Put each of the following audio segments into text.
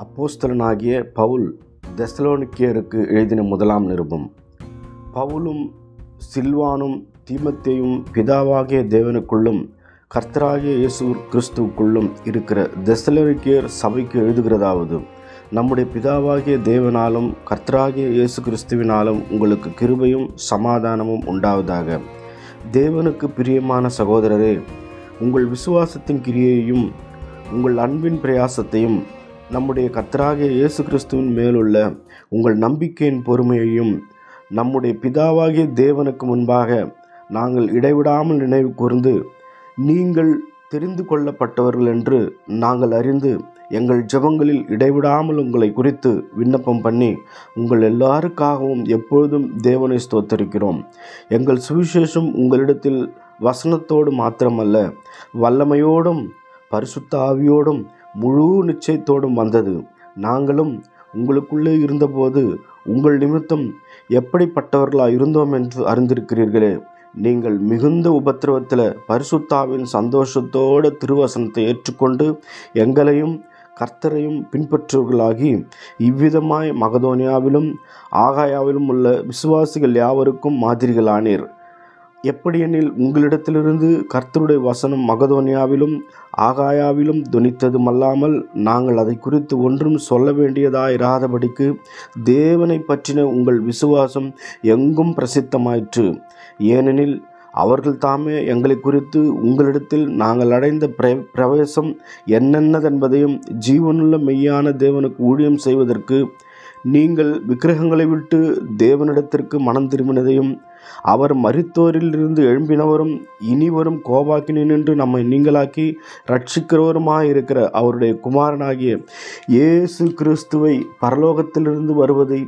அப்போஸ்தலனாகிய பவுல் தெசலோனிக்கேயருக்கு எழுதின முதலாம் நிருபம். பவுலும் சில்வானும் தீமோத்தேயும் பிதாவாகிய தேவனுக்குள்ளும் கர்த்தராகிய இயேசு கிறிஸ்துவுக்குள்ளும் இருக்கிற தெசலோனிக்கேயர் சபைக்கு எழுதுகிறதாவது: நம்முடைய பிதாவாகிய தேவனாலும் கர்த்தராகிய இயேசு கிறிஸ்துவினாலும் உங்களுக்கு கிருபையும் சமாதானமும் உண்டாவதாக. தேவனுக்கு பிரியமான சகோதரரே, உங்கள் விசுவாசத்தின் கிரியையையும் உங்கள் அன்பின் பிரயாசத்தையும் நம்முடைய கர்த்தராகிய இயேசு கிறிஸ்துவின் மேலுள்ள உங்கள் நம்பிக்கையின் பொறுமையையும் நம்முடைய பிதாவாகிய தேவனுக்கு முன்பாக நாங்கள் இடைவிடாமல் நினைவு கூர்ந்து, நீங்கள் தெரிந்து கொள்ளப்பட்டவர்கள் என்று நாங்கள் அறிந்து எங்கள் ஜெபங்களில் இடைவிடாமல் உங்களை குறித்து விண்ணப்பம் பண்ணி உங்கள் எல்லாருக்காகவும் எப்பொழுதும் தேவனை ஸ்தோத்தரிக்கிறோம். எங்கள் சுவிசேஷம் உங்களிடத்தில் வசனத்தோடு மாத்திரமல்ல, வல்லமையோடும் பரிசுத்த ஆவியோடும் முழு நிச்சயத்தோடும் வந்தது. நாங்களும் உங்களுக்குள்ளே இருந்தபோது உங்கள் நிமித்தம் எப்படிப்பட்டவர்களாக இருந்தோம் என்று அறிந்திருக்கிறீர்களே. நீங்கள் மிகுந்த உபத்திரவத்தில் பரிசுத்தாவின் சந்தோஷத்தோடு திருவசனத்தை ஏற்றுக்கொண்டு எங்களையும் கர்த்தரையும் பின்பற்றுவர்களாகி இவ்விதமாய் மகதோனியாவிலும் ஆகாயாவிலும் உள்ள விசுவாசிகள் யாவருக்கும் மாதிரிகளானீர். எப்படியெனில், உங்களிடத்திலிருந்து கர்த்தருடைய வசனம் மகதோனியாவிலும் ஆகாயாவிலும் தொனித்ததுமல்லாமல் நாங்கள் அதை குறித்து ஒன்றும் சொல்ல வேண்டியதாயிராதபடிக்கு தேவனை பற்றின உங்கள் விசுவாசம் எங்கும் பிரசித்தமாயிற்று. ஏனெனில் அவர்கள் தாமே எங்களை குறித்து உங்களிடத்தில் நாங்கள் அடைந்த பிரவேசம் என்னென்னதென்பதையும் ஜீவனுள்ள மெய்யான தேவனுக்கு ஊழியம் செய்வதற்கு நீங்கள் விக்கிரகங்களை விட்டு தேவனிடத்திற்கு மனம் திரும்பினதையும், அவர் மரித்தோரிலிருந்து எழும்பினவரும் இனிவரும் கோபாக்கினின்று நம்மை நீங்களாக்கி ரட்சிக்கிறவருமாயிருக்கிற அவருடைய குமாரனாகிய இயேசு கிறிஸ்துவை பரலோகத்திலிருந்து வருவதை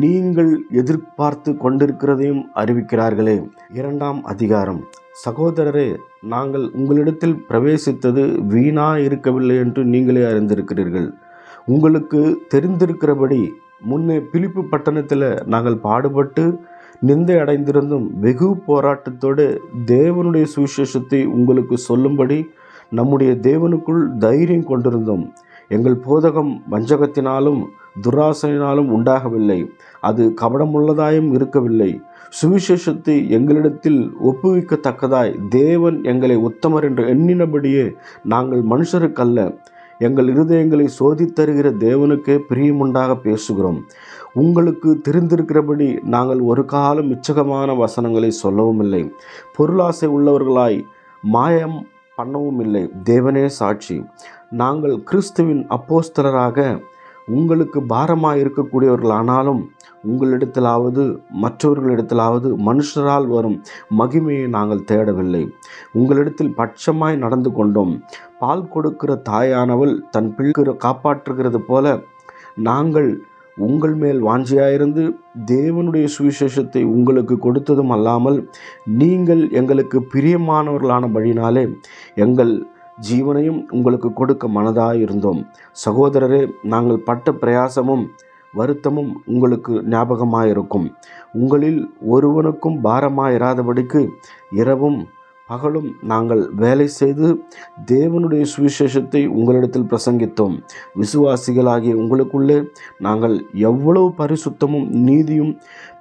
நீங்கள் எதிர்பார்த்து கொண்டிருக்கிறதையும் அறிவிக்கிறார்களே. 2ஆம் அதிகாரம். சகோதரரே, நாங்கள் உங்களிடத்தில் பிரவேசித்தது வீணா இருக்கவில்லை என்று நீங்களே அறிந்திருக்கிறீர்கள். உங்களுக்கு தெரிந்திருக்கிறபடி முன்னே பிலிப்பு பட்டணத்தில் நாங்கள் பாடுபட்டு நிந்தை அடைந்திருந்தும் வெகு போராட்டத்தோடு தேவனுடைய சுவிசேஷத்தை உங்களுக்கு சொல்லும்படி நம்முடைய தேவனுக்குள் தைரியம் கொண்டிருந்தோம். எங்கள் போதகம் வஞ்சகத்தினாலும் துராசையினாலும் உண்டாகவில்லை, அது கபடமுள்ளதாயும் இருக்கவில்லை. சுவிசேஷத்தை எங்களிடத்தில் ஒப்புவிக்கத்தக்கதாய் தேவன் எங்களை உத்தமர் என்று எண்ணினபடியே நாங்கள் மனுஷருக்கல்ல, எங்கள் இருதயங்களை சோதித்தருகிற தேவனுக்கே பிரியமுண்டாக பேசுகிறோம். உங்களுக்கு தெரிந்திருக்கிறபடி நாங்கள் ஒரு காலம் இச்சகமான வசனங்களை சொல்லவும் இல்லை, பொருளாசை உள்ளவர்களாய் மாயம் பண்ணவும் இல்லை. தேவனே சாட்சி, நாங்கள் கிறிஸ்துவின் அப்போஸ்தலராக உங்களுக்கு பாரமாக இருக்கக்கூடியவர்களானாலும் உங்களிடத்திலாவது மற்றவர்களிடத்திலாவது மனுஷரால் வரும் மகிமையை நாங்கள் தேடவில்லை. உங்களிடத்தில் பட்சமாய் நடந்து கொண்டோம். பால் கொடுக்கிற தாயானவள் தன் பிள்ளை காப்பாற்றுகிறது போல நாங்கள் உங்கள் மேல் வாஞ்சியாயிருந்து தேவனுடைய சுவிசேஷத்தை உங்களுக்கு கொடுத்ததும் அல்லாமல், நீங்கள் எங்களுக்கு பிரியமானவர்களானபடினாலே எங்கள் ஜீவனையும் உங்களுக்கு கொடுக்க மனதாயிருந்தோம். சகோதரரே, நாங்கள் பட்ட பிரயாசமும் வருத்தமும் உங்களுக்கு ஞாபகமாயிருக்கும். உங்களில் ஒருவனுக்கும் பாரமாயிராதபடிக்கு இரவும் பகலும் நாங்கள் வேலை செய்து தேவனுடைய சுவிசேஷத்தை உங்களிடத்தில் பிரசங்கித்தோம். விசுவாசிகளாகிய உங்களுக்குள்ளே நாங்கள் எவ்வளவு பரிசுத்தமும் நீதியும்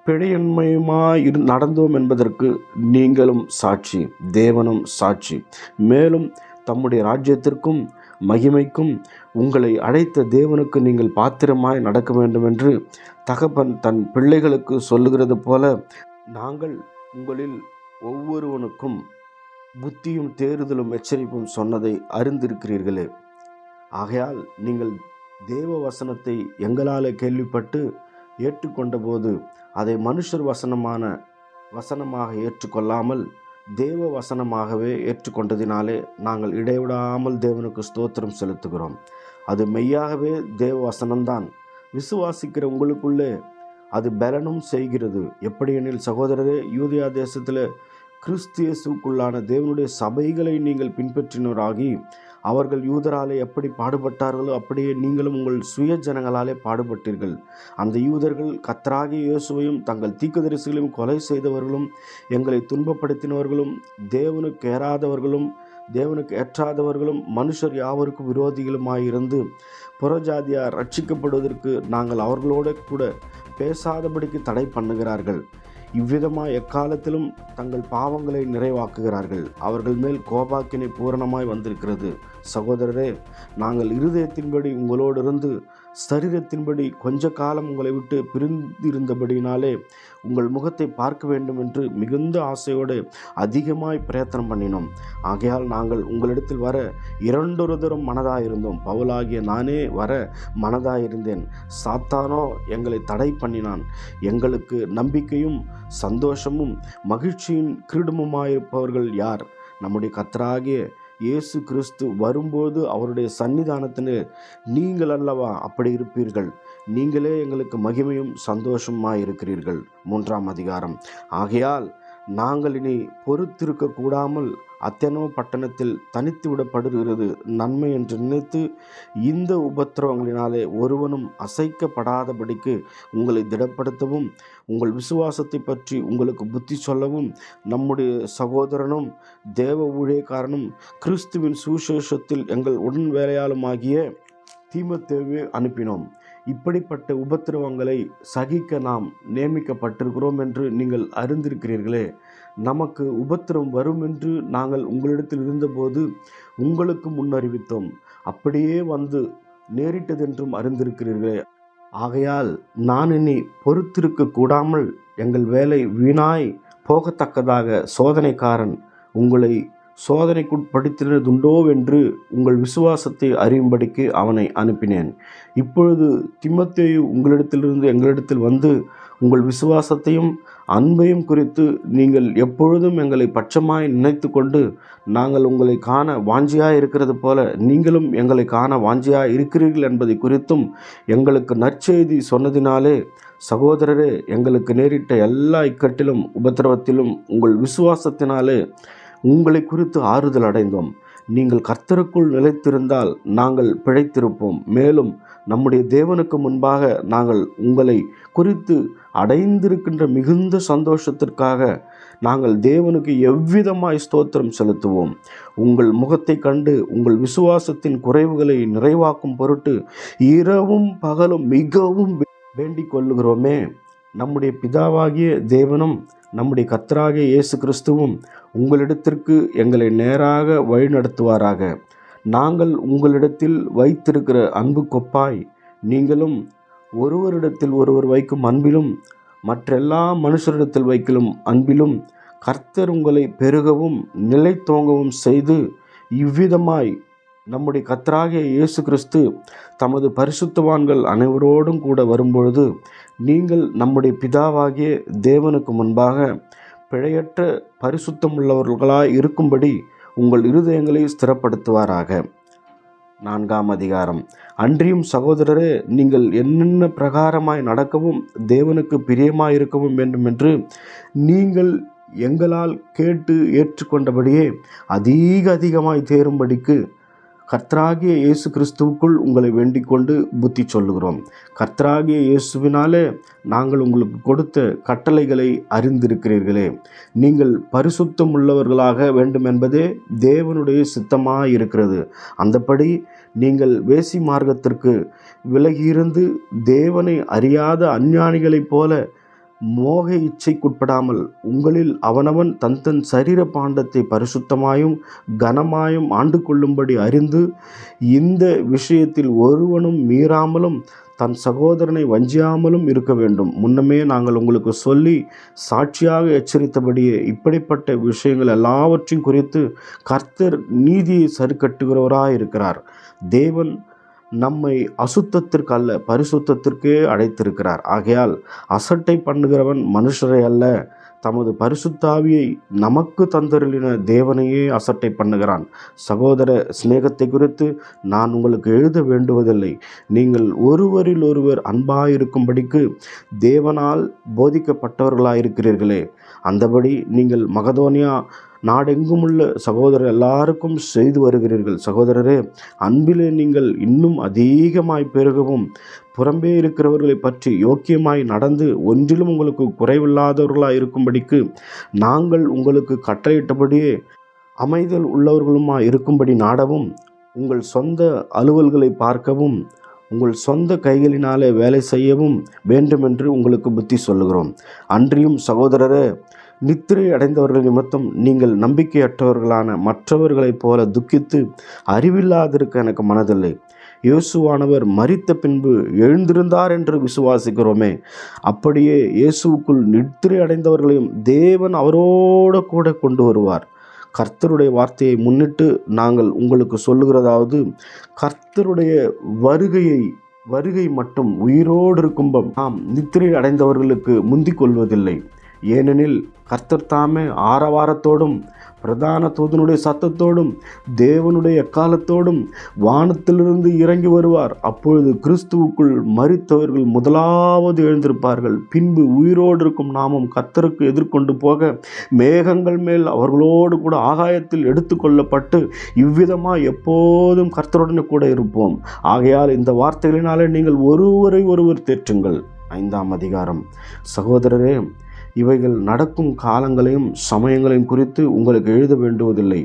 பிழையின்மையுமாய் நடந்தோம் என்பதற்கு நீங்களும் சாட்சி, தேவனும் சாட்சி. மேலும் தம்முடைய ராஜ்யத்திற்கும் மகிமைக்கும் உங்களை அழைத்த தேவனுக்கு நீங்கள் பாத்திரமாய் நடக்க வேண்டும் என்று தகப்பன் தன் பிள்ளைகளுக்கு சொல்லுகிறது போல நாங்கள் உங்களில் ஒவ்வொருவனுக்கும் புத்தியும் தேறுதலும் எச்சரிப்பும் சொன்னதை அறிந்திருக்கிறீர்களே. ஆகையால் நீங்கள் தேவ வசனத்தை எங்களால் கேள்விப்பட்டு ஏற்றுக்கொண்ட போது அதை மனுஷர் வசனமாக ஏற்றுக்கொள்ளாமல் தேவ வசனமாகவே ஏற்றுக்கொண்டதினாலே நாங்கள் இடைவிடாமல் தேவனுக்கு ஸ்தோத்திரம் செலுத்துகிறோம். அது மெய்யாகவே தேவ வசனம்தான். விசுவாசிக்கிற உங்களுக்குள்ளே அது பலனும் செய்கிறது. எப்படியெனில், சகோதரரே, யூதேயா தேசத்தில் கிறிஸ்து இயேசுவுக்குள்ளான தேவனுடைய சபைகளை நீங்கள் பின்பற்றினராகி அவர்கள் யூதராலே எப்படி பாடுபட்டார்களோ அப்படியே நீங்களும் உங்கள் சுய ஜனங்களாலே பாடுபட்டீர்கள். அந்த யூதர்கள் கர்த்தராகிய இயேசுவையும் தங்கள் தீர்க்கதரிசிகளையும் கொலை செய்தவர்களும் எங்களை துன்பப்படுத்தினவர்களும் தேவனுக்கு ஏறாதவர்களும் தேவனுக்கு ஏற்றாதவர்களும் மனுஷர் யாவருக்கும் விரோதிகளுமாயிருந்து புறஜாதியார் ரட்சிக்கப்படுவதற்கு நாங்கள் அவர்களோட கூட பேசாதபடிக்கு தடை பண்ணுகிறார்கள். இவ்விதமாய் எக்காலத்திலும் தங்கள் பாவங்களை நிறைவாக்குகிறார்கள். அவர்கள் மேல் கோபாக்கினை பூரணமாய் வந்திருக்கிறது. சகோதரரே, நாங்கள் இருதயத்தின்படி உங்களோடு இருந்து சரீரத்தின்படி கொஞ்ச காலம் உங்களை விட்டு பிரிந்திருந்தபடினாலே உங்கள் முகத்தை பார்க்க வேண்டும் என்று மிகுந்த ஆசையோடு அதிகமாய் பிரயத்தனம் பண்ணினோம். ஆகையால் நாங்கள் உங்களிடத்தில் வர இரண்டொரு தரம் மனதாயிருந்தோம். பவுலாகிய நானே வர மனதாயிருந்தேன். சாத்தானோ எங்களை தடை பண்ணினான். எங்களுக்கு நம்பிக்கையும் சந்தோஷமும் மகிழ்ச்சியின் கிரீடமுமாயிருப்பவர்கள் யார்? நம்முடைய கர்த்தராகிய இயேசு கிறிஸ்து வரும்போது அவருடைய சன்னிதானத்தில் நீங்கள் அல்லவா அப்படி இருப்பீர்கள். நீங்களே எங்களுக்கு மகிமையும் சந்தோஷமாய் இருக்கிறீர்கள். 3ஆம் அதிகாரம். ஆகையால் நாங்கள் இனி பொறுத்திருக்க கூடாமல் அத்தெனோ பட்டணத்தில் தனித்து விடப்படுகிறது நன்மை என்று நினைத்து இந்த உபத்திரவங்களினாலே ஒருவனும் அசைக்கப்படாதபடிக்கு உங்களை திடப்படுத்தவும் உங்கள் விசுவாசத்தை பற்றி உங்களுக்கு புத்தி சொல்லவும் நம்முடைய சகோதரனும் தேவ ஊழியக்காரனும் கிறிஸ்துவின் சுவிசேஷத்தில் எங்கள் உடன் வேலையாளுமாகிய தீமோத்தேயுவை அனுப்பினோம். இப்படிப்பட்ட உபத்திரவங்களை சகிக்க நாம் நியமிக்கப்பட்டிருக்கிறோம் என்று நீங்கள் அறிந்திருக்கிறீர்களே. நமக்கு உபத்திரம் வரும் என்று நாங்கள் உங்களிடத்தில் இருந்தபோது உங்களுக்கு முன்னறிவித்தோம். அப்படியே வந்து நேரிட்டதென்றும் அறிந்திருக்கிறீர்களே. ஆகையால் நான் இனி பொறுத்திருக்க கூடாமல் எங்கள் வேலை வீணாய் போகத்தக்கதாக சோதனைக்காரன் உங்களை சோதனைக்குட்படுத்தினதுண்டோவென்று உங்கள் விசுவாசத்தை அறியும்படிக்கு அவனை அனுப்பினேன். இப்பொழுது தீமோத்தேயு உங்களிடத்திலிருந்து எங்களிடத்தில் வந்து உங்கள் விசுவாசத்தையும் அன்பையும் குறித்து நீங்கள் எப்பொழுதும் எங்களை பட்சமாய் நினைத்து கொண்டு நாங்கள் உங்களை காண வாஞ்சியாய் இருக்கிறது போல நீங்களும் எங்களை காண வாஞ்சியாய் இருக்கிறீர்கள் என்பதை குறித்தும் எங்களுக்கு நற்செய்தி சொன்னதினாலே சகோதரரே, எங்களுக்கு நேரிட்ட எல்லா இக்கட்டிலும் உபத்திரவத்திலும் உங்கள் விசுவாசத்தினாலே உங்களை குறித்து ஆறுதல் அடைந்தோம். நீங்கள் கர்த்தருக்குள் நிலைத்திருந்தால் நாங்கள் பிழைத்திருப்போம். மேலும் நம்முடைய தேவனுக்கு முன்பாக நாங்கள் உங்களை குறித்து அடைந்திருக்கின்ற மிகுந்த சந்தோஷத்திற்காக நாங்கள் தேவனுக்கு எவ்விதமாய் ஸ்தோத்திரம் செலுத்துவோம். உங்கள் முகத்தை கண்டு உங்கள் விசுவாசத்தின் குறைவுகளை நிறைவாக்கும் பொருட்டு இரவும் பகலும் மிகவும் வேண்டிக் கொள்ளுகிறோமே. நம்முடைய பிதாவாகிய தேவனும் நம்முடைய கர்த்தராகிய இயேசு கிறிஸ்துவும் உங்களிடத்திற்கு எங்களை நேராக வழிநடத்துவாராக. நாங்கள் உங்களிடத்தில் வைத்திருக்கிற அன்பு கொப்பாய் நீங்களும் ஒருவரிடத்தில் ஒருவர் வைக்கும் அன்பிலும் மற்றெல்லா மனுஷரிடத்தில் வைக்கும் அன்பிலும் கர்த்தர் உங்களை பெருகவும் நிலைத்தோங்கவும் செய்து இவ்விதமாய் நம்முடைய கர்த்தராகிய இயேசு கிறிஸ்து தமது பரிசுத்தவான்கள் அனைவரோடும் கூட வரும்பொழுது நீங்கள் நம்முடைய பிதாவாகிய தேவனுக்கு முன்பாக பிழையற்ற பரிசுத்தமுள்ளவர்களாய் இருக்கும்படி உங்கள் இருதயங்களை ஸ்திரப்படுத்துவாராக. 4ஆம் அதிகாரம். அன்றியும் சகோதரரே, நீங்கள் என்னென்ன பிரகாரமாய் நடக்கவும் தேவனுக்கு பிரியமாயிருக்கவும் வேண்டும் என்று நீங்கள் எங்களால் கேட்டு ஏற்றுக்கொண்டபடியே அதிகமாய் தேரும்படிக்கு கர்த்தராகிய இயேசு கிறிஸ்துவுக்குள் உங்களை வேண்டிக் கொண்டு புத்தி சொல்லுகிறோம். கர்த்தராகிய இயேசுவினாலே நாங்கள் உங்களுக்கு கொடுத்த கட்டளைகளை அறிந்திருக்கிறீர்களே. நீங்கள் பரிசுத்தம் உள்ளவர்களாக வேண்டும் என்பதே தேவனுடைய சித்தமாக இருக்கிறது. அந்தபடி நீங்கள் வேசி மார்க்கத்திற்கு விலகியிருந்து தேவனை அறியாத அஞ்ஞானிகளைப் போல மோக இச்சைக்குட்படாமல் உங்களில் அவனவன் தன் சரீர பாண்டத்தை பரிசுத்தமாயும் கனமாயும் ஆண்டு கொள்ளும்படி அறிந்து இந்த விஷயத்தில் ஒருவனும் மீறாமலும் தன் சகோதரனை வஞ்சியாமலும் இருக்க வேண்டும். முன்னமே நாங்கள் உங்களுக்கு சொல்லி சாட்சியாக எச்சரித்தபடியே இப்படிப்பட்ட விஷயங்கள் எல்லாவற்றையும் குறித்து கர்த்தர் நீதியை சரிக்கட்டுகிறவராய் இருக்கிறார். தேவன் நம்மை அசுத்தத்திற்கு அல்ல பரிசுத்தத்திற்கே அழைத்திருக்கிறார். ஆகையால் அசட்டை பண்ணுகிறவன் மனுஷரை அல்ல, தமது பரிசுத்தாவியை நமக்கு தந்தருளின தேவனையே அசட்டை பண்ணுகிறான். சகோதர சிநேகத்தை குறித்து நான் உங்களுக்கு எழுத வேண்டுவதில்லை. நீங்கள் ஒருவரில் ஒருவர் அன்பாயிருக்கும்படிக்கு தேவனால் போதிக்கப்பட்டவர்களாயிருக்கிறீர்களே. அந்தபடி நீங்கள் மகதோனியா நாடெங்குமுள்ள சகோதரர் எல்லாருக்கும் செய்து வருகிறீர்கள். சகோதரரே, அன்பிலே நீங்கள் இன்னும் அதிகமாய் பெருகவும் புறம்பே இருக்கிறவர்களை பற்றி யோக்கியமாய் நடந்து ஒன்றிலும் உங்களுக்கு குறைவில்லாதவர்களாய் இருக்கும்படிக்கு நாங்கள் உங்களுக்கு கட்டளையிட்டபடியே அமைதல் உள்ளவர்களுமாய் இருக்கும்படி நாடவும் உங்கள் சொந்த அலுவல்களை பார்க்கவும் உங்கள் சொந்த கைகளினாலே வேலை செய்யவும் வேண்டுமென்று உங்களுக்கு புத்தி சொல்லுகிறோம். அன்றியும் சகோதரரே, நித்திரை அடைந்தவர்கள் நிமித்தம் நீங்கள் நம்பிக்கையற்றவர்களான மற்றவர்களைப் போல துக்கித்து அறிவில்லாதிருக்க எனக்கு மனதில்லை. இயேசுவானவர் மரித்த பின்பு எழுந்திருந்தார் என்று விசுவாசிக்கிறோமே, அப்படியே இயேசுவுக்குள் நித்திரை அடைந்தவர்களையும் தேவன் அவரோடு கூட கொண்டு வருவார். கர்த்தருடைய வார்த்தையை முன்னிட்டு நாங்கள் உங்களுக்கு சொல்லுகிறதாவது, கர்த்தருடைய வருகை மட்டும் உயிரோடு இருக்கும்பம் நாம் நித்திரை அடைந்தவர்களுக்கு முந்திக் கொள்வதில்லை. ஏனெனில் கர்த்தர் தாமே ஆரவாரத்தோடும் பிரதான தூதனுடைய சத்தத்தோடும் தேவனுடைய எக்காலத்தோடும் வானத்திலிருந்து இறங்கி வருவார். அப்பொழுது கிறிஸ்துவுக்குள் மரித்தவர்கள் முதலாவது எழுந்திருப்பார்கள். பின்பு உயிரோடு இருக்கும் நாமும் கர்த்தருக்கு எதிர்கொண்டு போக மேகங்கள் மேல் அவர்களோடு கூட ஆகாயத்தில் எடுத்துக்கொள்ளப்பட்டு இவ்விதமாக எப்போதும் கர்த்தருடனே கூட இருப்போம். ஆகையால் இந்த வார்த்தைகளினாலே நீங்கள் ஒருவரை ஒருவர் தேற்றுங்கள். 5ஆம் அதிகாரம். சகோதரரே, இவைகள் நடக்கும் காலங்களையும் சமயங்களையும் குறித்து உங்களுக்கு எழுத வேண்டுவதில்லை.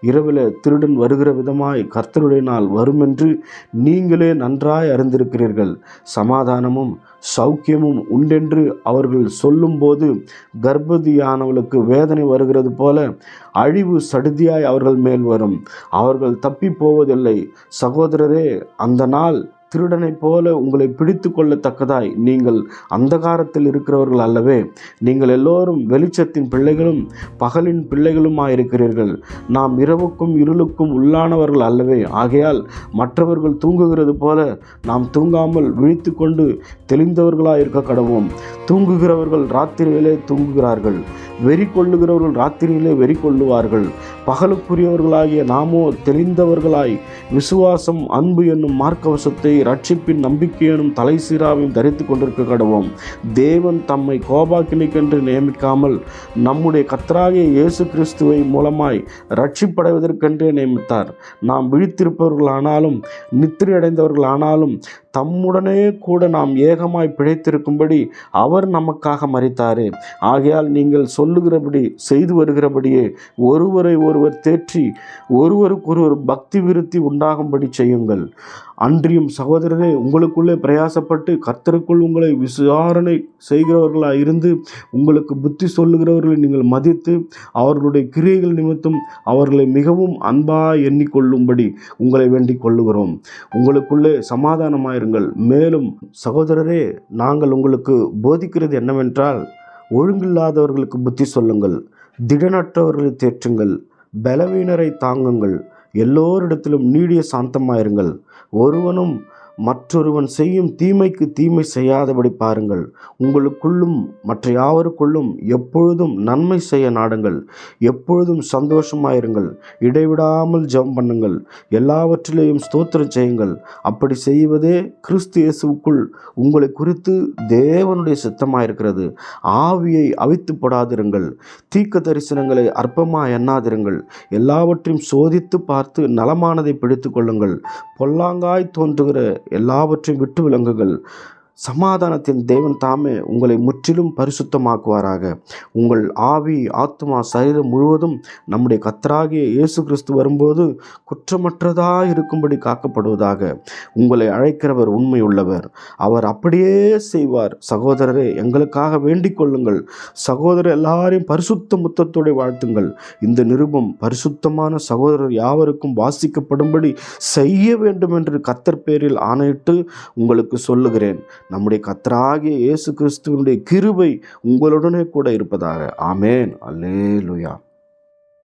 இரவில் திருடன் வருகிற விதமாய் கர்த்தருடைய நாள் வருமென்று நீங்களே நன்றாய் அறிந்திருக்கிறீர்கள். சமாதானமும் சௌக்கியமும் உண்டென்று அவர்கள் சொல்லும்போது கர்ப்பதியானவளுக்கு வேதனை வருகிறது போல அழிவு சடுதியாய் அவர்கள் மேல் வரும். அவர்கள் தப்பி போவதில்லை. சகோதரரே, அந்த நாள் திருடனைப் போல உங்களை பிடித்து கொள்ளத்தக்கதாய் நீங்கள் அந்தகாரத்தில் இருக்கிறவர்கள் அல்லவே. நீங்கள் எல்லோரும் வெளிச்சத்தின் பிள்ளைகளும் பகலின் பிள்ளைகளுமாயிருக்கிறீர்கள். நாம் இரவுக்கும் இருளுக்கும் உள்ளானவர்கள் அல்லவே. ஆகையால் மற்றவர்கள் தூங்குகிறது போல நாம் தூங்காமல் விழித்து கொண்டு தெளிந்தவர்களாயிருக்க கடவோம். தூங்குகிறவர்கள் ராத்திரியிலே தூங்குகிறார்கள், வெறி கொள்ளுகிறவர்கள் ராத்திரியிலே வெறி கொள்ளுவார்கள். பகலுக்குரியவர்களாகிய நாமோ தெளிந்தவர்களாய் விசுவாசம், அன்பு என்னும் மார்க்கவசத்தை, ரட்சிப்பின் நம்பிக்கை எனும் தலை சீராவையும் தரித்து கொண்டிருக்க கடவோம். தேவன் தம்மை கோபாக்கினைக்கென்று நியமிக்காமல் நம்முடைய கர்த்தராகிய இயேசு கிறிஸ்துவை மூலமாய் ரட்சிப்படைவதற்கென்றே நியமித்தார். நாம் விழித்திருப்பவர்களானாலும் நித்திரை அடைந்தவர்களானாலும் தம்முடனே கூட நாம் ஏகமாய் பிழைத்திருக்கும்படி அவர் நமக்காக மரித்தாரே. ஆகையால் நீங்கள் சொல்லுகிறபடி செய்து வருகிறபடியே ஒருவரை ஒருவர் தேற்றி ஒருவருக்கொருவர் பக்தி விருத்தி உண்டாகும்படி செய்யுங்கள். அன்றியும் சகோதரரே, உங்களுக்குள்ளே பிரயாசப்பட்டு கர்த்தருக்குள் உங்களை விசாரணை செய்கிறவர்களாக இருந்து உங்களுக்கு புத்தி சொல்லுகிறவர்களை நீங்கள் மதித்து அவர்களுடைய கிரியைகள் நிமித்தம் அவர்களை மிகவும் அன்பாக எண்ணிக்கொள்ளும்படி உங்களை வேண்டிக் கொள்ளுகிறோம். உங்களுக்குள்ளே சமாதானமாயிருங்கள். மேலும் சகோதரரே, நாங்கள் உங்களுக்கு போதிக்கிறது என்னவென்றால், ஒழுங்கில்லாதவர்களுக்கு புத்தி சொல்லுங்கள், திடனற்றவர்களை தேற்றுங்கள், பலவீனரை தாங்குங்கள், எல்லோரிடத்திலும் நீடிய சாந்தமாயிருங்கள். ஒருவனும் மற்றொருவன் செய்யும் தீமைக்கு தீமை செய்யாதபடி பாருங்கள். உங்களுக்குள்ளும் மற்ற யாவருக்குள்ளும் எப்பொழுதும் நன்மை செய்ய நாடுங்கள். எப்பொழுதும் சந்தோஷமாயிருங்கள். இடைவிடாமல் ஜெபம் பண்ணுங்கள். எல்லாவற்றிலேயும் ஸ்தோத்திரம் செய்யுங்கள். அப்படி செய்வதே கிறிஸ்து இயேசுவுக்குள் உங்களை குறித்து தேவனுடைய சித்தமாயிருக்கிறது. ஆவியை அவித்து போடாதிருங்கள். தீர்க்க தரிசனங்களை அற்பமாக எண்ணாதிருங்கள். எல்லாவற்றையும் சோதித்து பார்த்து நலமானதை பிடித்து கொள்ளுங்கள். பொல்லாங்காய் தோன்றுகிற எல்லாவற்றையும் விட்டு விலங்குகள். சமாதானத்தின் தேவன் தாமே உங்களை முற்றிலும் பரிசுத்தமாக்குவாராக. உங்கள் ஆவி, ஆத்மா, சரீரம் முழுவதும் நம்முடைய கர்த்தராகிய இயேசு கிறிஸ்து வரும்போது குற்றமற்றதாக இருக்கும்படி காக்கப்படுவதாக. உங்களை அழைக்கிறவர் உண்மை உள்ளவர், அவர் அப்படியே செய்வார். சகோதரரே, எங்களுக்காக வேண்டிக் கொள்ளுங்கள். சகோதரர் எல்லாரையும் பரிசுத்த முத்தத்தோடு வாழ்த்துங்கள். இந்த நிருபம் பரிசுத்தமான சகோதரர் யாவருக்கும் வாசிக்கப்படும்படி செய்ய வேண்டும் என்று கர்த்தர் பேரில் ஆணையிட்டு உங்களுக்கு சொல்லுகிறேன். நம்முடைய கர்த்தராகிய இயேசு கிறிஸ்துவினுடைய கிருபை உங்களுடனே கூட இருப்பதாக. ஆமேன். அல்லேலூயா.